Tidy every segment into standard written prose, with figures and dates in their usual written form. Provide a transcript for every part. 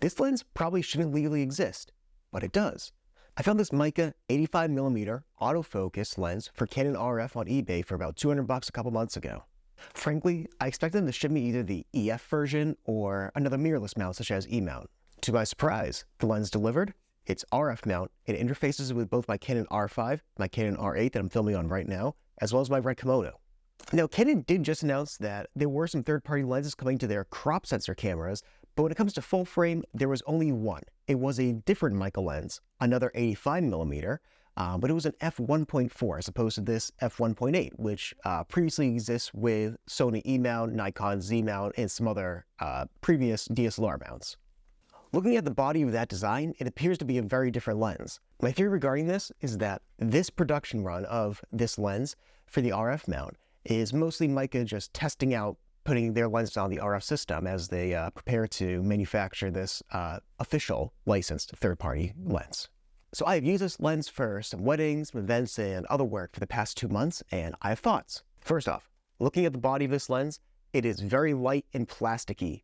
This lens probably shouldn't legally exist, but it does. I found this Meike 85mm autofocus lens for Canon RF on eBay for about $200 a couple months ago. Frankly, I expected them to ship me either the EF version or another mirrorless mount such as E-mount. To my surprise, the lens delivered. It's RF mount. It interfaces with both my Canon R5, my Canon R8 that I'm filming on right now, as well as my red Komodo. Now, Canon did just announce that there were some third-party lenses coming to their crop sensor cameras, but when it comes to full frame, there was only one. It was a different Meike lens, another 85mm, but it was an f1.4 as opposed to this f1.8, which previously exists with Sony E-mount, Nikon Z-mount, and some other previous DSLR mounts. Looking at the body of that design, it appears to be a very different lens. My theory regarding this is that this production run of this lens for the RF mount is mostly Meike just testing out putting their lenses on the RF system as they prepare to manufacture this official licensed third-party lens. So I have used this lens for some weddings, events, and other work for the past 2 months, and I have thoughts. First off, looking at the body of this lens, it is very light and plasticky.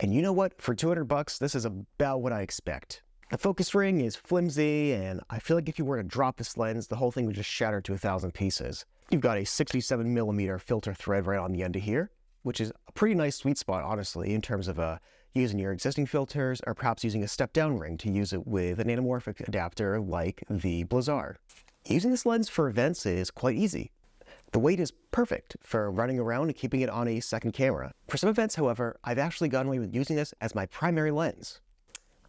And you know what? For $200, this is about what I expect. The focus ring is flimsy, and I feel like if you were to drop this lens, the whole thing would just shatter to 1,000 pieces. You've got a 67mm filter thread right on the end of here, which is a pretty nice sweet spot, honestly, in terms of using your existing filters or perhaps using a step-down ring to use it with an anamorphic adapter like the Blizzard. Using this lens for events is quite easy. The weight is perfect for running around and keeping it on a second camera. For some events, however, I've actually gotten away with using this as my primary lens.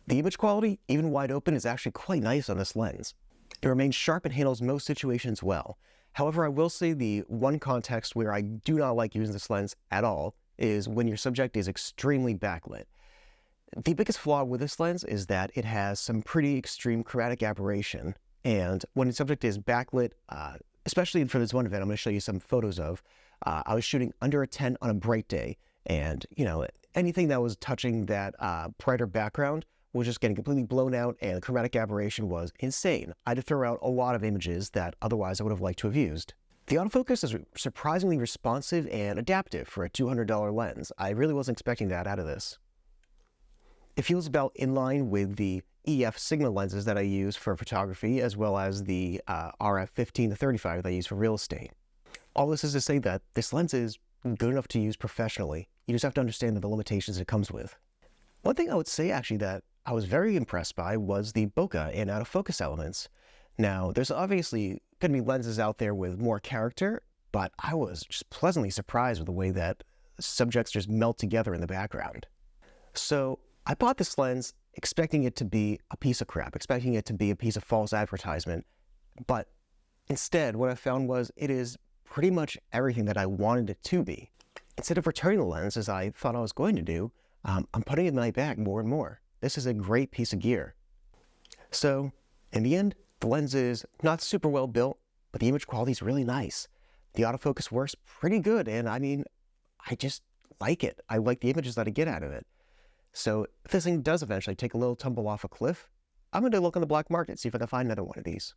The image quality, even wide open, is actually quite nice on this lens. It remains sharp and handles most situations well. However, I will say the one context where I do not like using this lens at all is when your subject is extremely backlit. The biggest flaw with this lens is that it has some pretty extreme chromatic aberration, and when the subject is backlit, especially for this one event I'm going to show you some photos of, I was shooting under a 10 on a bright day, and anything that was touching that brighter background was just getting completely blown out, and the chromatic aberration was insane. I had to throw out a lot of images that otherwise I would have liked to have used. The autofocus is surprisingly responsive and adaptive for a $200 lens. I really wasn't expecting that out of this. It feels about in line with the EF Sigma lenses that I use for photography, as well as the RF 15 to 35 that I use for real estate. All this is to say that this lens is good enough to use professionally. You just have to understand the limitations it comes with. One thing I would say actually that I was very impressed by was the bokeh and autofocus elements. Now, there's obviously going to be lenses out there with more character, but I was just pleasantly surprised with the way that subjects just melt together in the background. So I bought this lens expecting it to be a piece of crap, expecting it to be a piece of false advertisement, but instead what I found was it is pretty much everything that I wanted it to be. Instead of returning the lens as I thought I was going to do, I'm putting it in my bag more and more. This is a great piece of gear. So in the end, the lens is not super well built, but the image quality is really nice. The autofocus works pretty good, and I mean, I just like it. I like the images that I get out of it. So if this thing does eventually take a little tumble off a cliff, I'm going to look on the black market, see if I can find another one of these.